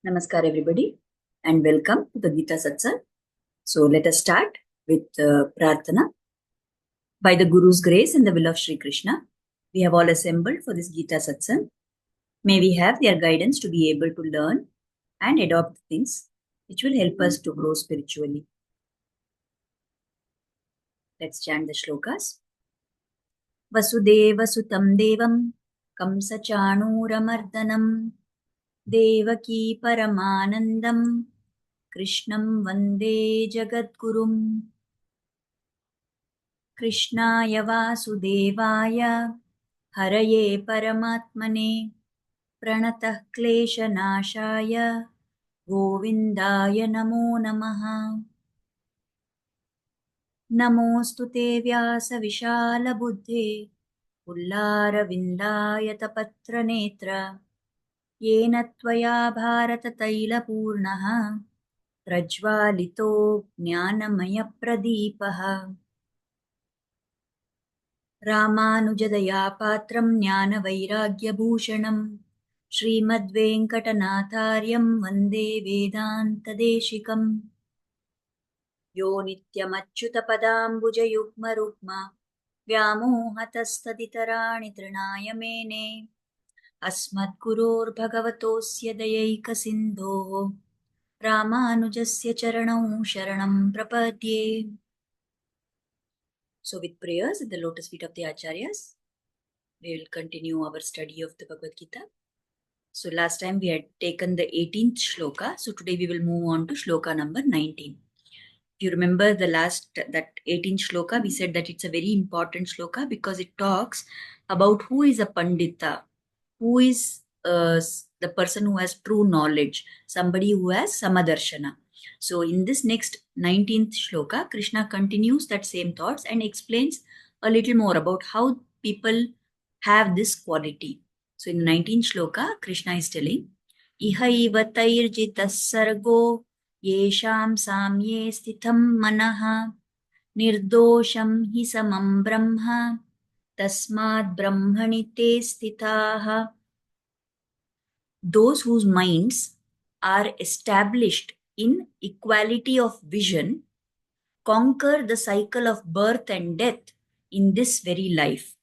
Namaskar, everybody, and welcome to the Gita Satsang. So, let us start with Prarthana. By the Guru's grace and the will of Sri Krishna, we have all assembled for this Gita Satsang. May we have their guidance to be able to learn and adopt things which will help us to grow spiritually. Let's chant the shlokas. Vasudeva Sutam Devam Kamsa Chanuramardhanam Devaki Paramanandam Krishnam Vande Jagadgurum कृष्णाय वासुदेवाय हरये परमात्मने प्रणतः क्लेशनाशाय गोविन्दाय नमो नमः। नमोऽस्तु ते व्यासविशालबुद्धे पुल्लारविन्दायतपत्रनेत्र येन त्वया भारततैलपूर्णः प्रज्वालितो ज्ञानमयप्रदीपः। रामानुजदयापात्रं ज्ञानवैराग्यभूषणं श्रीमद्वेङ्कटनाथार्यं वन्दे वेदान्तदेशिकम्। यो नित्यमच्युतपदाम्बुजयुग्मरुग्म व्यामोहतस्तदितराणि तृणाय मेने अस्मद्गुरोर्भगवतोऽस्य दयैकसिन्धोः रामानुजस्य चरणौ शरणं प्रपद्ये। So with prayers at the lotus feet of the Acharyas, we will continue our study of the Bhagavad Gita. So last time we had taken the 18th shloka. So today we will move on to shloka number 19. If you remember that 18th shloka, we said that it's a very important shloka because it talks about who is a Pandita, who is the person who has true knowledge, somebody who has Samadarshana. So in this next 19th shloka, Krishna continues that same thoughts and explains a little more about how people have this quality. So in the 19th shloka, Krishna is telling, Ihaiva tairjitas sargo yesham samye stitham manaha nirdosham hi samam brahma tasmad brahmani te sthitaha. Those whose minds are established in equality of vision conquer the cycle of birth and death in this very life.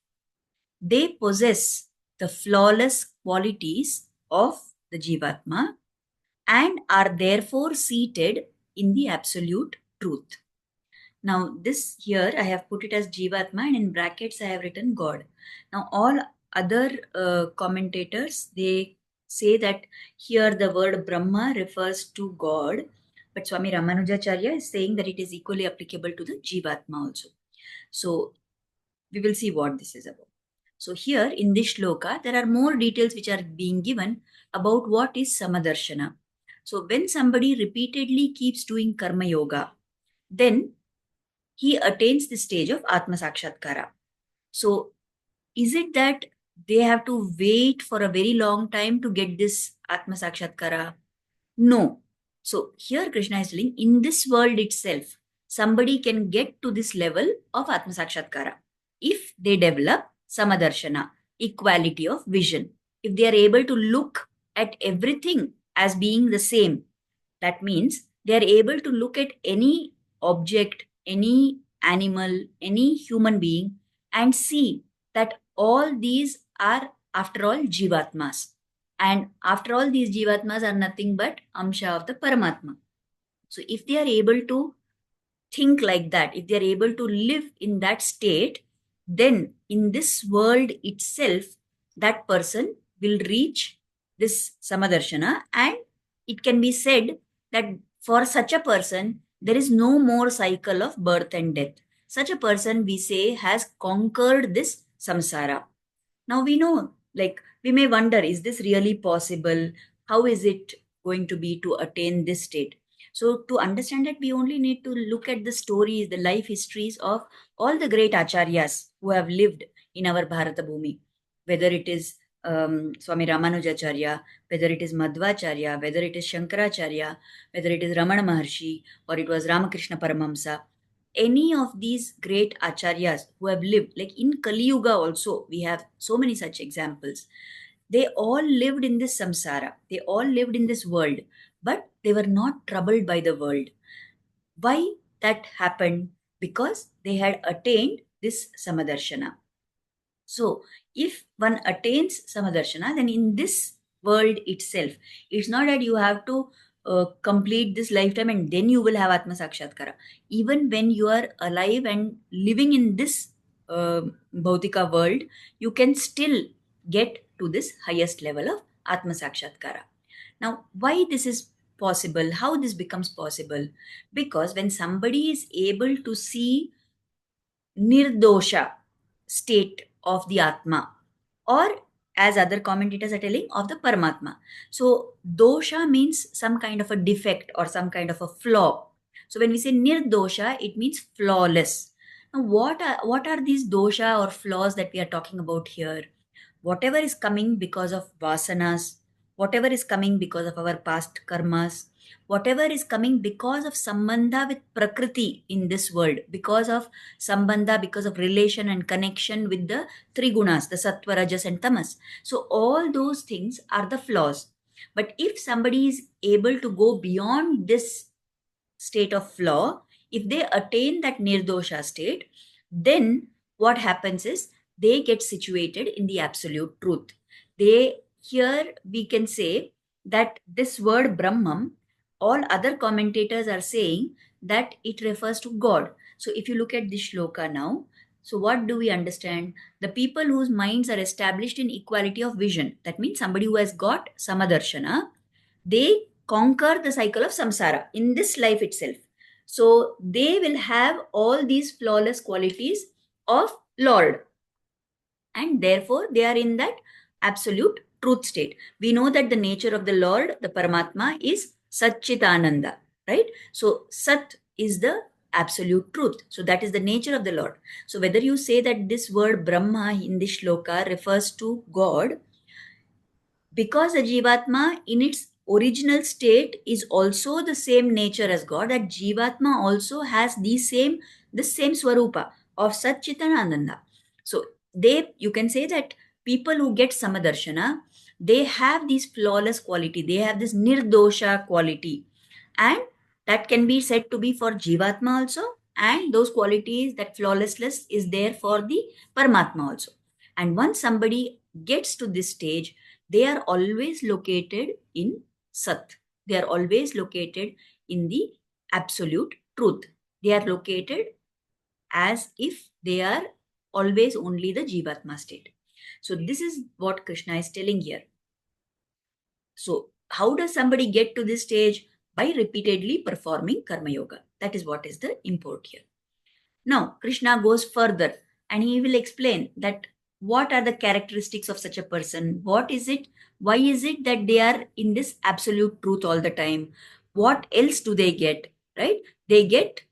They possess the flawless qualities of the Jivatma and are therefore seated in the absolute truth. Now this here I have put it as Jivatma and in brackets I have written God. Now all other commentators, they say that here the word Brahma refers to God, but Swami Ramanujacharya is saying that it is equally applicable to the Jivatma also. So we will see what this is about. So here in this shloka, there are more details which are being given about what is Samadarshana. So when somebody repeatedly keeps doing Karma Yoga, then he attains the stage of Atma Sakshatkara. So is it that they have to wait for a very long time to get this Atma Sakshatkara? No. So here Krishna is telling, in this world itself, somebody can get to this level of Atma Sakshatkara if they develop Samadarshana, equality of vision. If they are able to look at everything as being the same, that means they are able to look at any object, any animal, any human being and see that all these are after all Jivatmas. And after all, these Jivatmas are nothing but Amsha of the Paramatma. So if they are able to think like that, if they are able to live in that state, then in this world itself, that person will reach this Samadarshana, and it can be said that for such a person, there is no more cycle of birth and death. Such a person, we say, has conquered this samsara. Now we know, like, we may wonder, is this really possible? How is it going to be to attain this state? So to understand that, we only need to look at the stories, the life histories of all the great acharyas who have lived in our Bharata Bhumi, whether it is Swami Ramanujacharya, whether it is Madhvacharya, whether it is Shankaracharya, whether it is Ramana Maharshi, or it was Ramakrishna Paramhamsa. Any of these great acharyas who have lived, like in Kali Yuga also, we have so many such examples. They all lived in this samsara. They all lived in this world, but they were not troubled by the world. Why that happened? Because they had attained this Samadarshana. So, if one attains Samadarshana, then in this world itself, it's not that you have to complete this lifetime and then you will have Atma Sakshatkara. Even when you are alive and living in this Bhautika world, you can still get to this highest level of Atma Sakshatkara. Now, why this is possible? How this becomes possible? Because when somebody is able to see nirdosha state of the Atma, or as other commentators are telling, of the Paramatma. So, dosha means some kind of a defect or some kind of a flaw. So, when we say nirdosha, it means flawless. Now, what are these dosha or flaws that we are talking about here? Whatever is coming because of vasanas, whatever is coming because of our past karmas, whatever is coming because of sambandha with prakriti in this world, because of sambandha, because of relation and connection with the three gunas, the sattva, rajas, and tamas. So, all those things are the flaws. But if somebody is able to go beyond this state of flaw, if they attain that nirdosha state, then what happens is they get situated in the absolute truth. They, here we can say that this word Brahman, all other commentators are saying that it refers to God. So if you look at this shloka now, so what do we understand? The people whose minds are established in equality of vision, that means somebody who has got samadarshana, they conquer the cycle of samsara in this life itself. So they will have all these flawless qualities of Lord, and therefore they are in that absolute truth state. We know that the nature of the Lord, the Paramatma, is Satchitananda, right? So Sat is the absolute truth. So that is the nature of the Lord. So whether you say that this word Brahma in this shloka refers to God, because a jivatma in its original state is also the same nature as God, that jivatma also has the same swarupa of Satchitananda. So you can say that people who get Samadarshana, they have these flawless quality, they have this nirdosha quality, and that can be said to be for jivatma also, and those qualities, that flawlessness is there for the Paramatma also. And once somebody gets to this stage, they are always located in Sat. They are always located in the absolute truth. They are located as if they are always only the Jivatma state. So, this is what Krishna is telling here. So, how does somebody get to this stage? By repeatedly performing Karma Yoga. That is what is the import here. Now, Krishna goes further and he will explain that what are the characteristics of such a person? What is it? Why is it that they are in this absolute truth all the time? What else do they get? Right? They get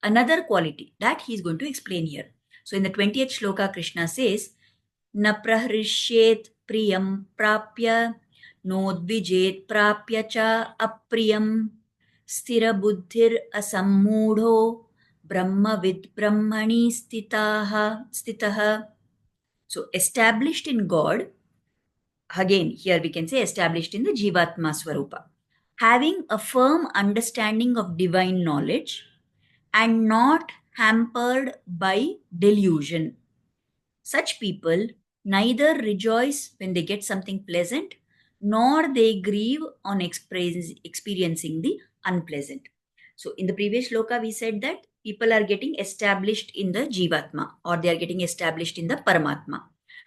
another quality that he is going to explain here. So, in the 20th shloka, Krishna says, Na prahrishyet priyam prapya, nodvijet prapya cha apriyam, sthira buddhir asammudho, brahmavid brahmani stitaha. So, established in God, again, here we can say established in the Jivatma Swarupa, having a firm understanding of divine knowledge and not hampered by delusion. Such people neither rejoice when they get something pleasant, nor they grieve on experiencing the unpleasant. So, in the previous shloka, we said that people are getting established in the Jivatma, or they are getting established in the Paramatma.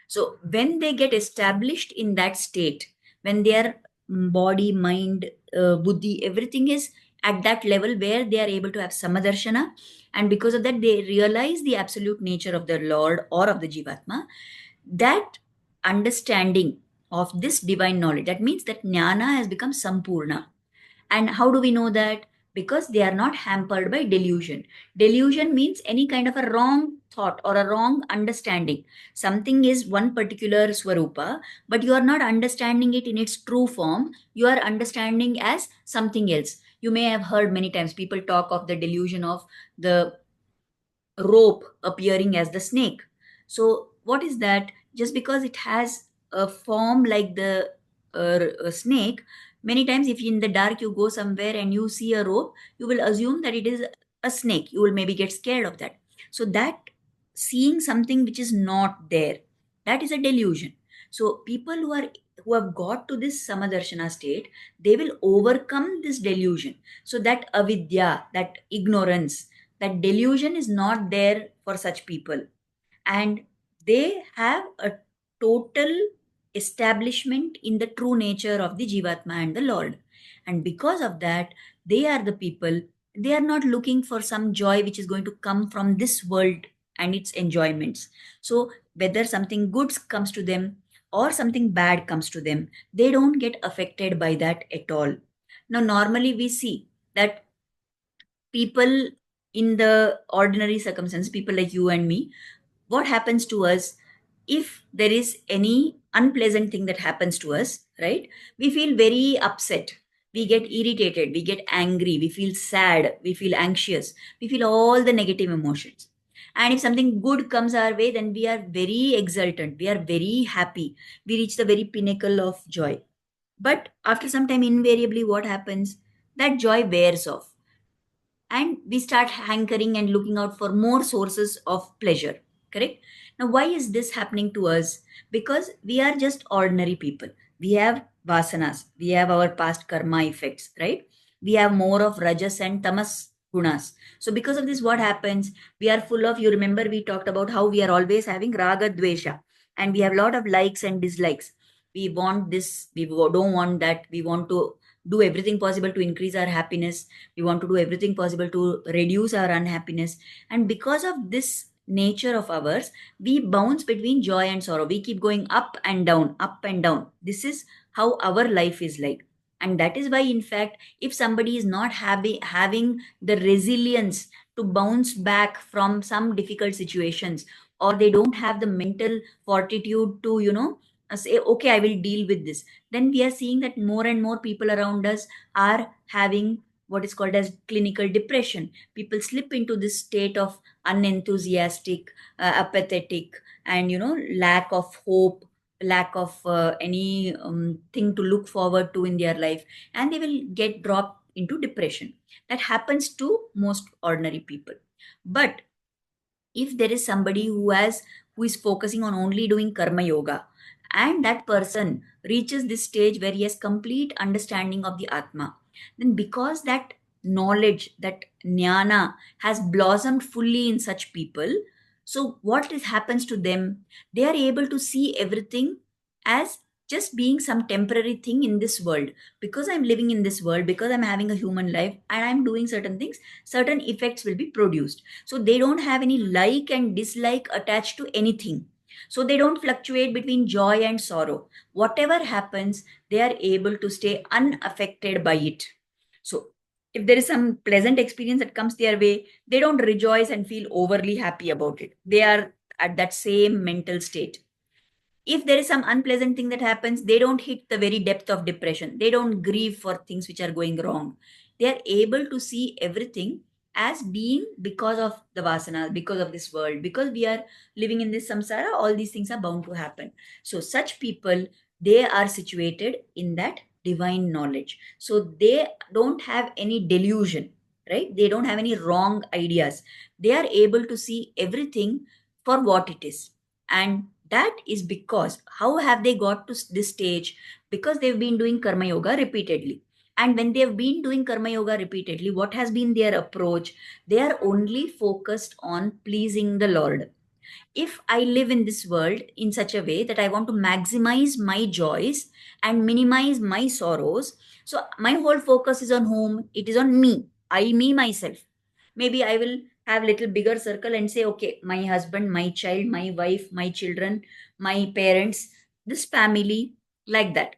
So, when they get established in that state, when their body, mind, buddhi, everything is at that level where they are able to have samadarshana, and because of that they realize the absolute nature of the Lord or of the Jivatma, that understanding of this divine knowledge, that means that jnana has become sampurna. And how do we know that? Because they are not hampered by delusion. Delusion means any kind of a wrong thought or a wrong understanding. Something is one particular swarupa, but you are not understanding it in its true form. You are understanding as something else. You may have heard many times people talk of the delusion of the rope appearing as the snake. So, what is that? Just because it has a form like the a snake, many times if in the dark you go somewhere and you see a rope, you will assume that it is a snake. You will maybe get scared of that. So that seeing something which is not there, that is a delusion. So people who have got to this samadarshana state, they will overcome this delusion. So that avidya, that ignorance, that delusion is not there for such people, and they have a total establishment in the true nature of the Jivatma and the Lord. And because of that, they are the people, they are not looking for some joy which is going to come from this world and its enjoyments. So, whether something good comes to them or something bad comes to them, they don't get affected by that at all. Now, normally we see that people in the ordinary circumstances, people like you and me, what happens to us if there is any unpleasant thing that happens to us, right? We feel very upset, we get irritated, we get angry, we feel sad, we feel anxious, we feel all the negative emotions. And if something good comes our way, then we are very exultant, we are very happy, we reach the very pinnacle of joy. But after some time, invariably what happens, that joy wears off, and we start hankering and looking out for more sources of pleasure. Correct? Now, why is this happening to us? Because we are just ordinary people. We have vasanas, we have our past karma effects, right? We have more of rajas and tamas gunas. So because of this, what happens, we are full of, you remember we talked about how we are always having raga dvesha, and we have a lot of likes and dislikes. We want this, we don't want that, we want to do everything possible to increase our happiness, we want to do everything possible to reduce our unhappiness. And because of this nature of ours, we bounce between joy and sorrow. We keep going up and down, up and down. This is how our life is like. And that is why, in fact, if somebody is not having the resilience to bounce back from some difficult situations, or they don't have the mental fortitude to, say, okay, I will deal with this, then we are seeing that more and more people around us are having what is called as clinical depression. People slip into this state of unenthusiastic, apathetic, and lack of hope, lack of any thing to look forward to in their life, and they will get dropped into depression. That happens to most ordinary people. But if there is somebody who is focusing on only doing karma yoga, and that person reaches this stage where he has complete understanding of the atma, then because that knowledge, that jnana has blossomed fully in such people, so what happens to them, they are able to see everything as just being some temporary thing in this world. Because I'm living in this world, because I'm having a human life and I'm doing certain things, certain effects will be produced. So they don't have any like and dislike attached to anything. So they don't fluctuate between joy and sorrow. Whatever happens, they are able to stay unaffected by it. So if there is some pleasant experience that comes their way, they don't rejoice and feel overly happy about it. They are at that same mental state. If there is some unpleasant thing that happens, they don't hit the very depth of depression, they don't grieve for things which are going wrong. They are able to see everything as being because of the vasana, because of this world, because we are living in this samsara, all these things are bound to happen. So such people, they are situated in that divine knowledge. So they don't have any delusion, right? They don't have any wrong ideas. They are able to see everything for what it is. And that is because, how have they got to this stage? Because they've been doing karma yoga repeatedly. And when they've been doing karma yoga repeatedly, what has been their approach? They are only focused on pleasing the Lord. If I live in this world in such a way that I want to maximize my joys and minimize my sorrows, so my whole focus is on whom? It is on me. Me, myself. Maybe I will have little bigger circle and say, okay, my husband, my child, my wife, my children, my parents, this family, like that.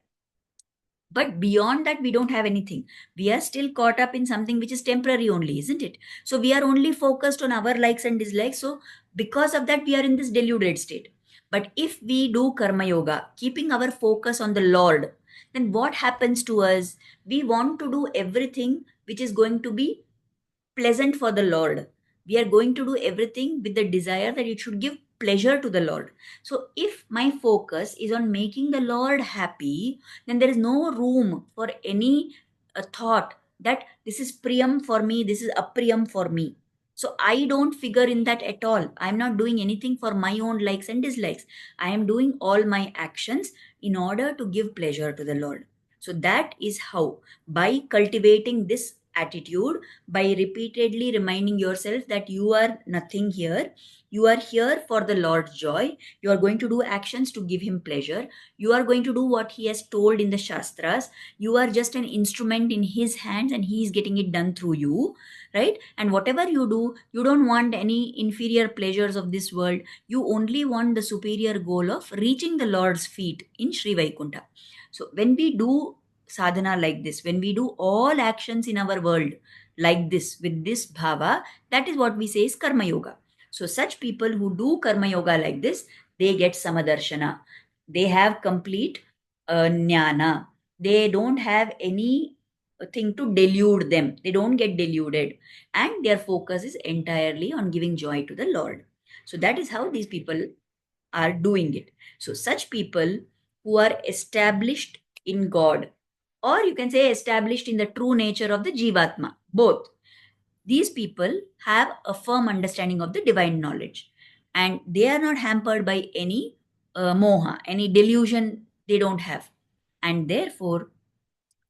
But beyond that, we don't have anything. We are still caught up in something which is temporary only, isn't it? So we are only focused on our likes and dislikes. So because of that, we are in this deluded state. But if we do karma yoga, keeping our focus on the Lord, then what happens to us? We want to do everything which is going to be pleasant for the Lord. We are going to do everything with the desire that it should give pleasure to the Lord. So if my focus is on making the Lord happy, then there is no room for any thought that this is priyam for me, this is apriyam for me. So I don't figure in that at all. I'm not doing anything for my own likes and dislikes. I am doing all my actions in order to give pleasure to the Lord. So that is how, by cultivating this attitude, by repeatedly reminding yourself that you are nothing here, you are here for the Lord's joy, you are going to do actions to give him pleasure, you are going to do what he has told in the Shastras, you are just an instrument in his hands and he is getting it done through you, right? And whatever you do, you don't want any inferior pleasures of this world, you only want the superior goal of reaching the Lord's feet in Sri Vaikunta. So when we do sadhana like this, when we do all actions in our world like this, with this bhava, that is what we say is karma yoga. So such people who do karma yoga like this, they get samadarshana. They have complete jnana. They don't have any thing to delude them. They don't get deluded. And their focus is entirely on giving joy to the Lord. So that is how these people are doing it. So such people who are established in God, or you can say established in the true nature of the Jivatma, both. These people have a firm understanding of the divine knowledge, and they are not hampered by any moha, any delusion they don't have. And therefore,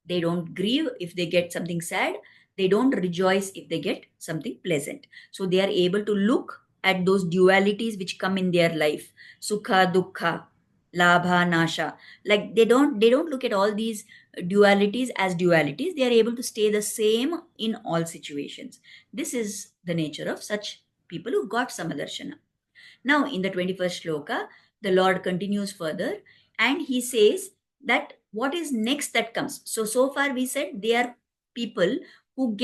they don't grieve if they get something sad. They don't rejoice if they get something pleasant. So they are able to look at those dualities which come in their life. Sukha, dukkha, labha, nasha. Like they don't look at all these dualities as dualities. They are able to stay the same in all situations. This is the nature of such people who got Samadarshana. Now, in the 21st shloka, the Lord continues further and he says that what is next that comes. So far we said they are people who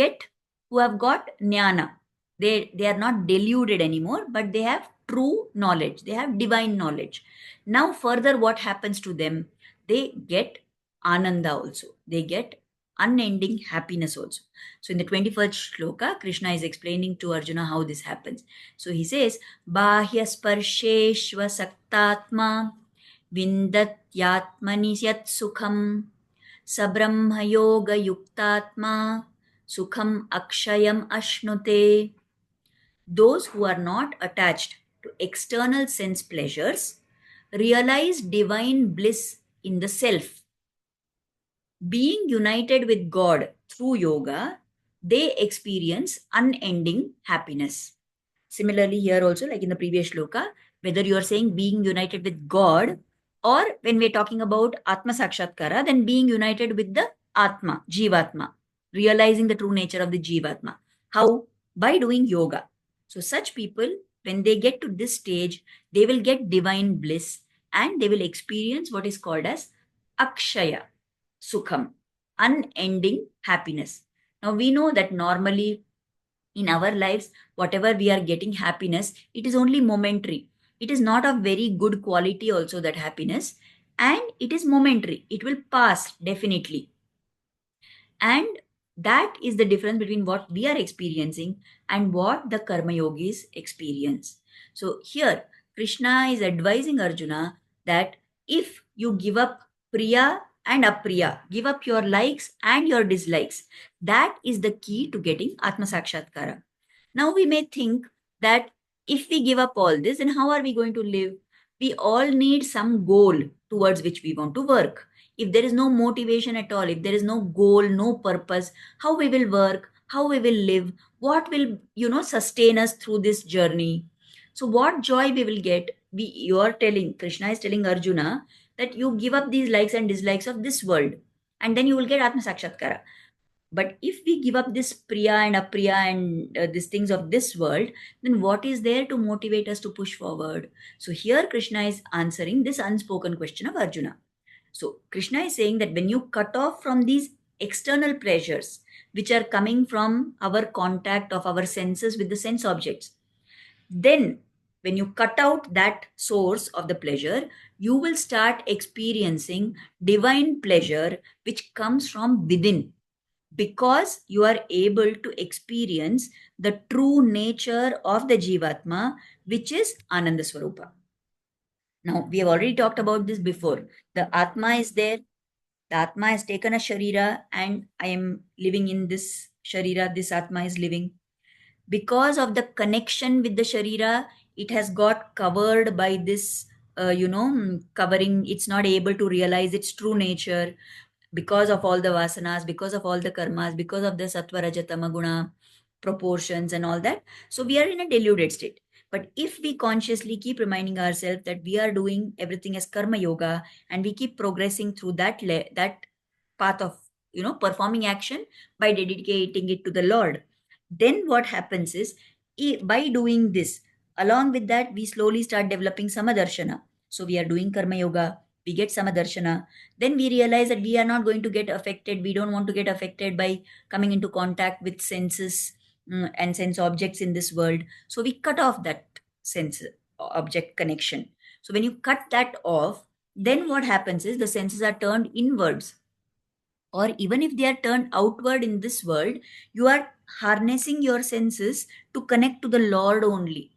have got jnana. They are not deluded anymore, but they have true knowledge. They have divine knowledge. Now, further, what happens to them? They get ananda also. They get unending happiness also. So, in the 21st shloka, Krishna is explaining to Arjuna how this happens. So, he says, बाह्यस्पर्शेष्व सक्तात्मा विन्दत्यात्मनि यत् सुखं सब्रह्मयोगयुक्तात्मा सुखम akshayam ashnute. Those who are not attached to external sense pleasures realize divine bliss in the self. Being united with God through yoga, they experience unending happiness. Similarly, here also, like in the previous shloka, whether you are saying being united with God, or when we're talking about Atma Sakshatkara, then being united with the Atma, Jivatma, realizing the true nature of the Jivatma. How? By doing yoga. So such people, when they get to this stage, they will get divine bliss and they will experience what is called as Akshaya, Sukham, unending happiness. Now we know that normally in our lives, whatever we are getting happiness, it is only momentary. It is not of very good quality also, that happiness, and it is momentary. It will pass definitely. And that is the difference between what we are experiencing and what the karma yogis experience. So here Krishna is advising Arjuna that if you give up priya and apriya, give up your likes and your dislikes, that is the key to getting Atma Sakshatkara. Now we may think that if we give up all this, then how are we going to live? We all need some goal towards which we want to work. If there is no motivation at all, if there is no goal, no purpose, how we will work, how we will live, what will, sustain us through this journey? So what joy we will get? Krishna is telling Arjuna that you give up these likes and dislikes of this world and then you will get Atma Sakshatkara. But if we give up this priya and apriya and these things of this world, then what is there to motivate us to push forward? So here Krishna is answering this unspoken question of Arjuna. So Krishna is saying that when you cut off from these external pleasures, which are coming from our contact of our senses with the sense objects, then when you cut out that source of the pleasure, you will start experiencing divine pleasure which comes from within, because you are able to experience the true nature of the Jivatma which is Ananda Swarupa. Now, we have already talked about this before. The Atma is there. The Atma has taken a Sharira, and I am living in this Sharira. This Atma is living. Because of the connection with the Sharira, it has got covered by this, covering. It's not able to realize its true nature because of all the vasanas, because of all the karmas, because of the sattva, raja, tama guna proportions and all that. So we are in a deluded state. But if we consciously keep reminding ourselves that we are doing everything as karma yoga, and we keep progressing through that path of performing action by dedicating it to the Lord, then what happens is, by doing this, along with that, we slowly start developing samadarshana. So we are doing karma yoga, we get samadarshana, then we realize that we are not going to get affected. We don't want to get affected by coming into contact with senses, and sense objects in this world. So we cut off that sense object connection. So when you cut that off, then what happens is the senses are turned inwards, or even if they are turned outward in this world, you are harnessing your senses to connect to the Lord only.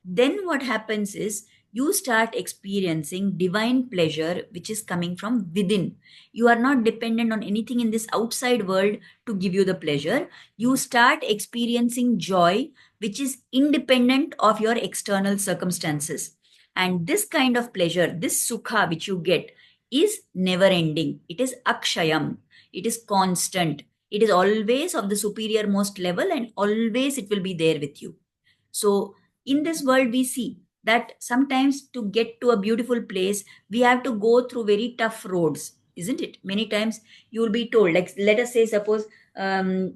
Then what happens is, you start experiencing divine pleasure which is coming from within. You are not dependent on anything in this outside world to give you the pleasure. You start experiencing joy which is independent of your external circumstances. And this kind of pleasure, this sukha which you get, is never ending. It is akshayam. It is constant. It is always of the superior most level, and always it will be there with you. So in this world, we see that sometimes to get to a beautiful place, we have to go through very tough roads, isn't it? Many times you will be told, like, let us say, suppose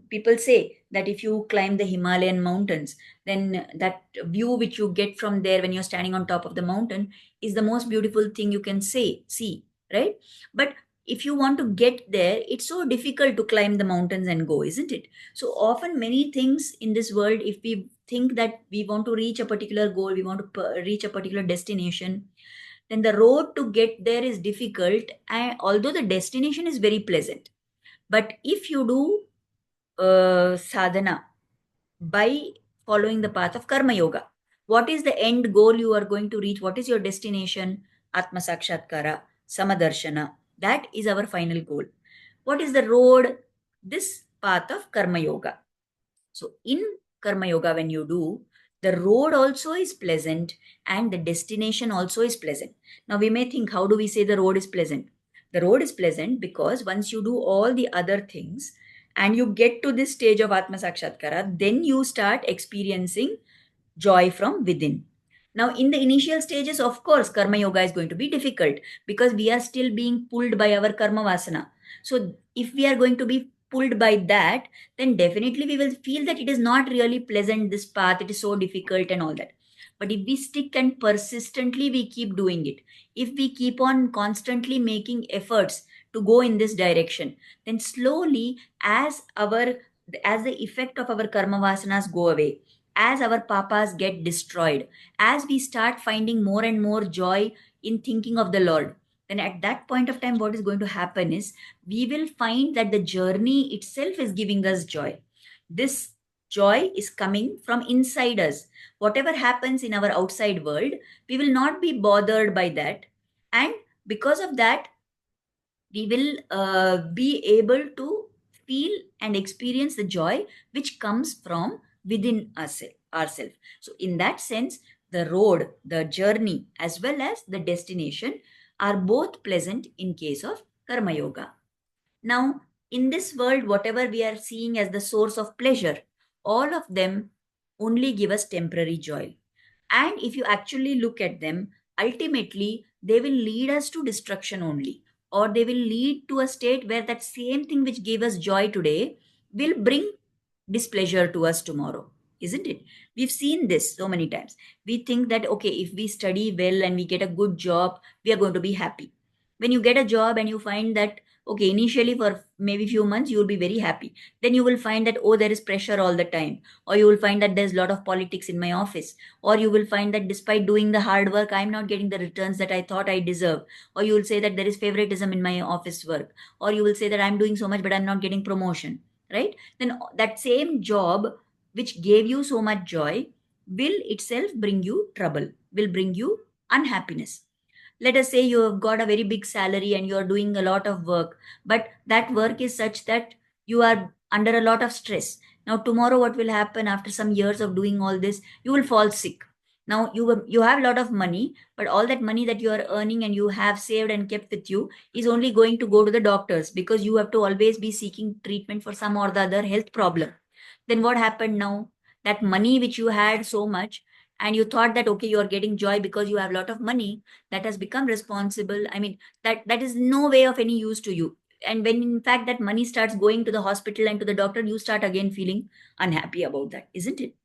people say that if you climb the Himalayan mountains, then that view which you get from there when you're standing on top of the mountain is the most beautiful thing you can see, right? But if you want to get there, it's so difficult to climb the mountains and go, isn't it? So often, many things in this world, if we think that we want to reach a particular goal, we want to reach a particular destination, then the road to get there is difficult, and although the destination is very pleasant. But if you do sadhana by following the path of karma yoga, what is the end goal you are going to reach? What is your destination? Atma sakshatkara, samadarshana. That is our final goal. What is the road? This path of karma yoga. So in karma yoga, when you do, the road also is pleasant and the destination also is pleasant. Now we may think, how do we say the road is pleasant? The road is pleasant because once you do all the other things and you get to this stage of Atma Sakshatkara, then you start experiencing joy from within. Now, in the initial stages, of course, karma yoga is going to be difficult because we are still being pulled by our karma vasana. So, if we are going to be pulled by that, then definitely we will feel that it is not really pleasant, this path, it is so difficult and all that. But if we stick and persistently we keep doing it, if we keep on constantly making efforts to go in this direction, then slowly, as the effect of our karma vasanas go away, as our papas get destroyed, as we start finding more and more joy in thinking of the Lord, then at that point of time, what is going to happen is, we will find that the journey itself is giving us joy. This joy is coming from inside us. Whatever happens in our outside world, we will not be bothered by that. And because of that, we will be able to feel and experience the joy which comes from within ourselves. So, in that sense, the road, the journey, as well as the destination are both pleasant in case of Karma Yoga. Now, in this world, whatever we are seeing as the source of pleasure, all of them only give us temporary joy. And if you actually look at them, ultimately, they will lead us to destruction only, or they will lead to a state where that same thing which gave us joy today will bring displeasure to us tomorrow, isn't it? We've seen this so many times. We think that, okay, if we study well and we get a good job, we are going to be happy. When you get a job and you find that, okay, initially for maybe few months, you will be very happy. Then you will find that, oh, there is pressure all the time. Or you will find that there's a lot of politics in my office. Or you will find that despite doing the hard work, I'm not getting the returns that I thought I deserve. Or you will say that there is favoritism in my office work. Or you will say that I'm doing so much, but I'm not getting promotion, right? Then that same job which gave you so much joy will itself bring you trouble, will bring you unhappiness. Let us say you have got a very big salary and you are doing a lot of work, but that work is such that you are under a lot of stress. Now tomorrow what will happen? After some years of doing all this, you will fall sick. Now you have a lot of money, but all that money that you are earning and you have saved and kept with you is only going to go to the doctors, because you have to always be seeking treatment for some or the other health problem. Then what happened now? That money which you had so much, and you thought that okay, you are getting joy because you have a lot of money, that has become responsible. I mean, that is no way of any use to you. And when in fact that money starts going to the hospital and to the doctor, you start again feeling unhappy about that, isn't it?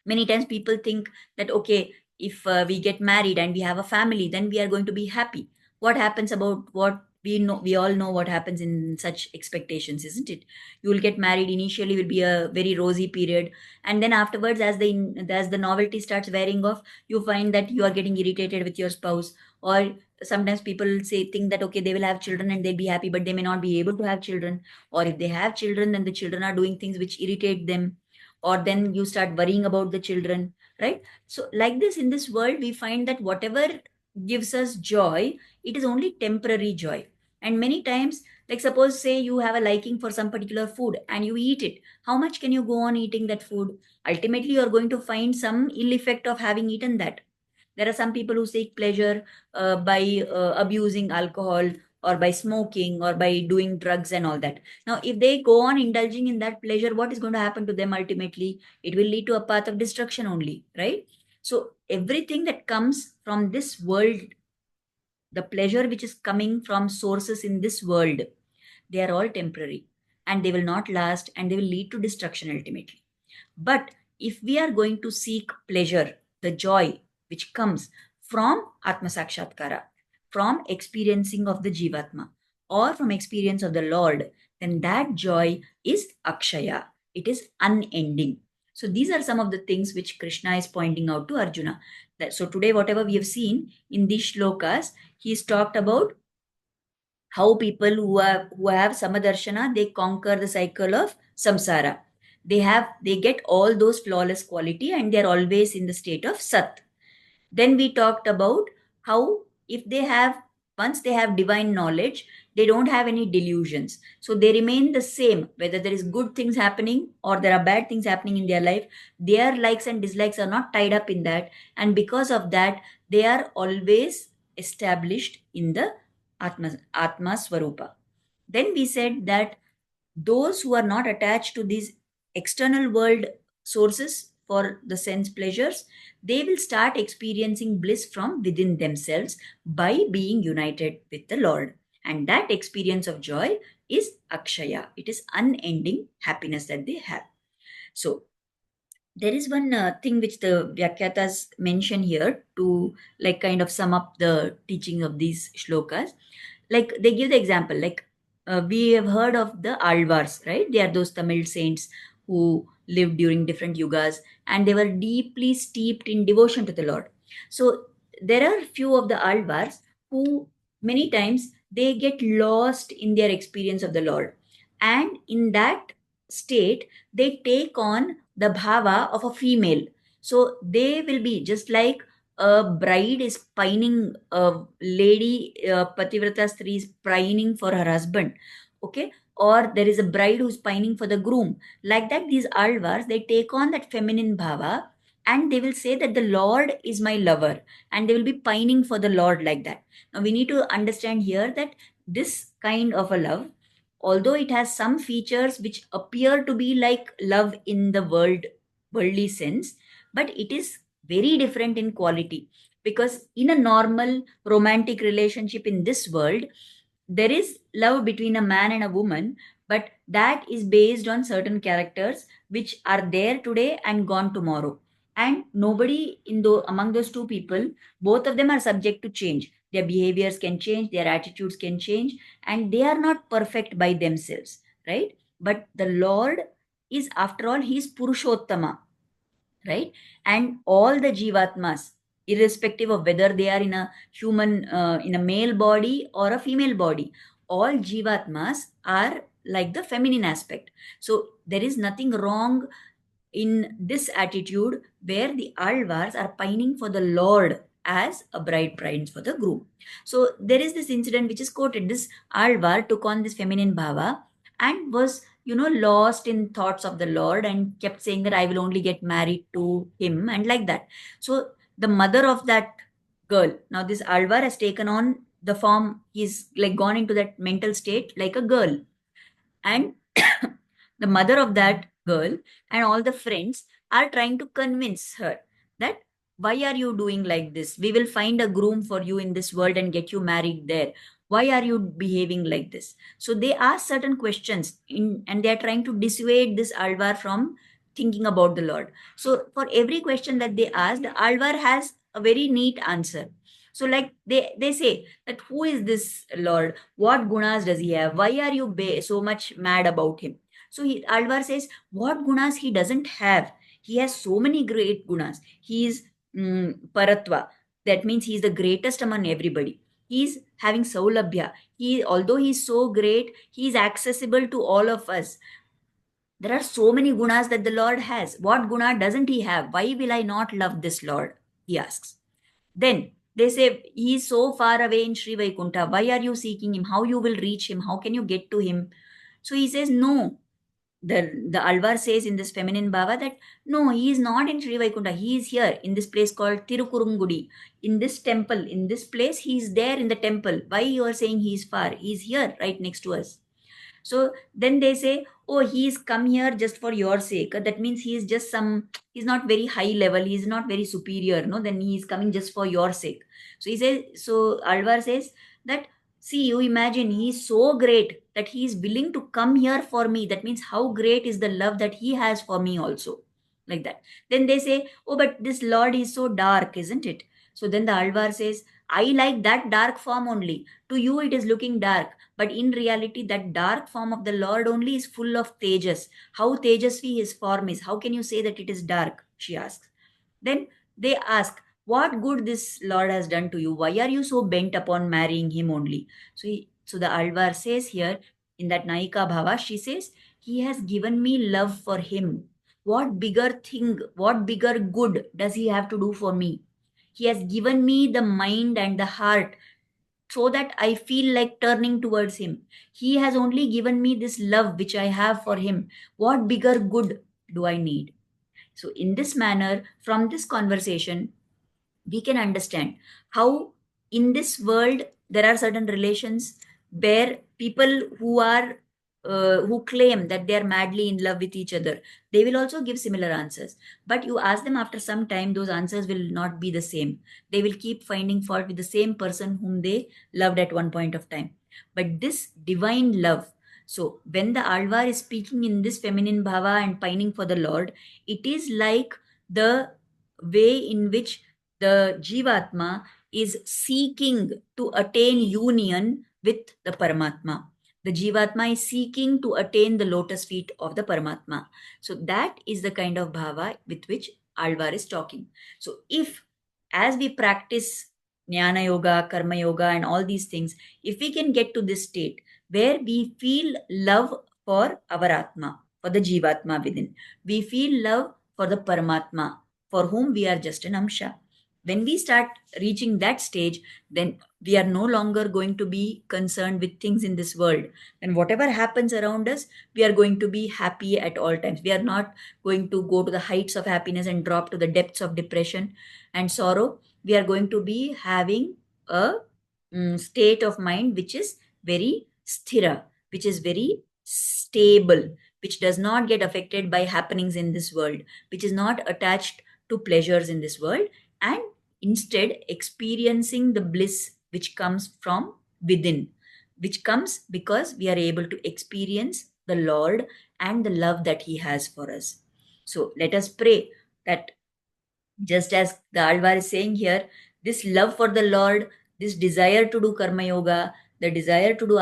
Many times people think that okay, if we get married and we have a family, then we are going to be happy. What happens about what we know? We all know what happens in such expectations, isn't it? You will get married, initially will be a very rosy period, and then afterwards, as the novelty starts wearing off, you find that you are getting irritated with your spouse. Or sometimes people say think that okay, they will have children and they'll be happy, but they may not be able to have children. Or if they have children, then the children are doing things which irritate them, or then you start worrying about the children, right? So like this, in this world we find that whatever gives us joy, it is only temporary joy. And many times, like suppose say you have a liking for some particular food and you eat it, how much can you go on eating that food? Ultimately you are going to find some ill effect of having eaten that. There are some people who seek pleasure by abusing alcohol, or by smoking, or by doing drugs and all that. Now, if they go on indulging in that pleasure, what is going to happen to them ultimately? It will lead to a path of destruction only, right? So, everything that comes from this world, the pleasure which is coming from sources in this world, they are all temporary, and they will not last, and they will lead to destruction ultimately. But if we are going to seek pleasure, the joy which comes from Atma Sakshatkara, from experiencing of the Jivatma, or from experience of the Lord, then that joy is Akshaya. It is unending. So these are some of the things which Krishna is pointing out to Arjuna. So today, whatever we have seen in these shlokas, he's talked about how people who have samadarshana, they conquer the cycle of samsara. They get all those flawless quality, and they're always in the state of sat. Then we talked about how if they have, once they have divine knowledge, they don't have any delusions. So they remain the same, whether there is good things happening or there are bad things happening in their life. Their likes and dislikes are not tied up in that. And because of that, they are always established in the Atma Swarupa. Then we said that those who are not attached to these external world sources for the sense pleasures, they will start experiencing bliss from within themselves by being united with the Lord. And that experience of joy is Akshaya. It is unending happiness that they have. So, there is one thing which the Vyakyatas mention here to like kind of sum up the teaching of these shlokas. Like they give the example, like we have heard of the Alvars, right? They are those Tamil saints who lived during different yugas, and they were deeply steeped in devotion to the Lord. So there are few of the Alvars who many times they get lost in their experience of the Lord, and in that state they take on the bhava of a female. So they will be just like a bride is pining, a lady, Pativrata Stri is pining for her husband, okay? Or there is a bride who's pining for the groom. Like that, these alvars, they take on that feminine bhava, and they will say that the Lord is my lover, and they will be pining for the Lord like that. Now, we need to understand here that this kind of a love, although it has some features which appear to be like love in the worldly sense, but it is very different in quality. Because in a normal romantic relationship in this world, there is love between a man and a woman, but that is based on certain characters which are there today and gone tomorrow. And nobody among those two people, both of them are subject to change. Their behaviors can change, their attitudes can change, and they are not perfect by themselves, right? But the Lord is, after all, He is Purushottama, right? And all the Jivatmas, irrespective of whether they are in a human, in a male body or a female body, all Jivatmas are like the feminine aspect. So there is nothing wrong in this attitude where the Alvars are pining for the Lord as a bride pines for the groom. So there is this incident which is quoted. This Alvar took on this feminine bhava and was, lost in thoughts of the Lord and kept saying that I will only get married to him and like that. So the mother of that girl, now this Alvar has taken on the form, he's like gone into that mental state like a girl. And the mother of that girl and all the friends are trying to convince her that why are you doing like this? We will find a groom for you in this world and get you married there. Why are you behaving like this? So they ask certain questions and they are trying to dissuade this Alvar from thinking about the Lord. So for every question that they ask, the Alvar has a very neat answer. So like they say that who is this Lord? What gunas does he have? Why are you so much mad about him? So Alvar says, what gunas he doesn't have? He has so many great gunas. He is Paratva. That means he is the greatest among everybody. He is having Saulabhya. Although he is so great, he is accessible to all of us. There are so many gunas that the Lord has. What guna doesn't he have? Why will I not love this Lord? He asks. Then they say, he is so far away in Sri Vaikunta. Why are you seeking him? How you will reach him? How can you get to him? So he says, no. The Alvar says in this feminine bhava that no, he is not in Sri Vaikunta. He is here in this place called Tirukurungudi. In this temple, in this place, he is there in the temple. Why you are saying he is far? He is here right next to us. So then they say, oh, he's come here just for your sake. That means he is just he's not very high level, he's not very superior. No, then he's coming just for your sake. So he says, so Alvar says that, see, you imagine he's so great that he is willing to come here for me. That means how great is the love that he has for me also. Like that. Then they say, oh, but this Lord is so dark, isn't it? So then the Alvar says, I like that dark form only. To you, it is looking dark. But in reality, that dark form of the Lord only is full of tejas. How tejasvi his form is. How can you say that it is dark? She asks. Then they ask, what good this Lord has done to you? Why are you so bent upon marrying him only? So the Alvar says here, in that Naika Bhava, she says, he has given me love for him. What bigger thing, what bigger good does he have to do for me? He has given me the mind and the heart so that I feel like turning towards him. He has only given me this love which I have for him. What bigger good do I need? So, in this manner, from this conversation, we can understand how in this world there are certain relations where people who claim that they are madly in love with each other, they will also give similar answers, but you ask them after some time, those answers will not be the same. They will keep finding fault with the same person whom they loved at one point of time. But this divine love, so when the Alvar is speaking in this feminine bhava and pining for the Lord, it is like the way in which the Jivatma is seeking to attain union with the Paramatma. The Jivatma is seeking to attain the lotus feet of the Paramatma. So that is the kind of bhava with which Alvar is talking. So if, as we practice Jnana Yoga, Karma Yoga, and all these things, if we can get to this state where we feel love for our Atma, for the Jivatma within, we feel love for the Paramatma, for whom we are just an Amsha. When we start reaching that stage, then we are no longer going to be concerned with things in this world. And whatever happens around us, we are going to be happy at all times. We are not going to go to the heights of happiness and drop to the depths of depression and sorrow. We are going to be having a state of mind which is very sthira, which is very stable, which does not get affected by happenings in this world, which is not attached to pleasures in this world, and instead experiencing the bliss which comes from within, which comes because we are able to experience the Lord and the love that He has for us. So let us pray that, just as the Alvar is saying here, this love for the Lord, this desire to do Karma Yoga, the desire to do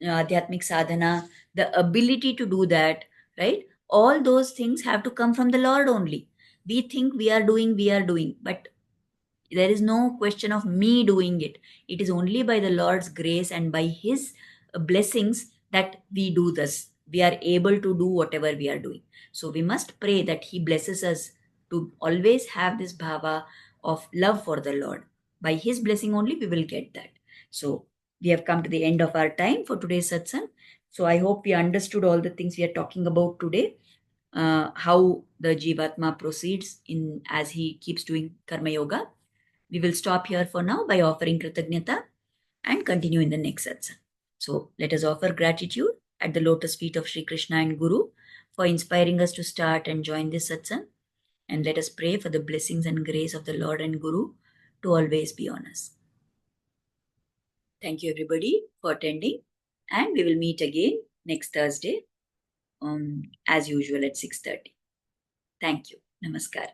Adhyatmic Sadhana, the ability to do that, right? All those things have to come from the Lord only. We think we are doing, but there is no question of me doing it. It is only by the Lord's grace and by His blessings that we do this. we are able to do whatever we are doing. So we must pray that He blesses us to always have this bhava of love for the Lord. By His blessing only, we will get that. So we have come to the end of our time for today's satsang. So I hope we understood all the things we are talking about today. How the Jivatma proceeds in as he keeps doing Karma Yoga. We will stop here for now by offering Kritagnyata and continue in the next satsang. So let us offer gratitude at the lotus feet of Sri Krishna and Guru for inspiring us to start and join this satsang. And let us pray for the blessings and grace of the Lord and Guru to always be on us. Thank you, everybody, for attending. And we will meet again next Thursday, as usual, at 6:30. Thank you. Namaskar.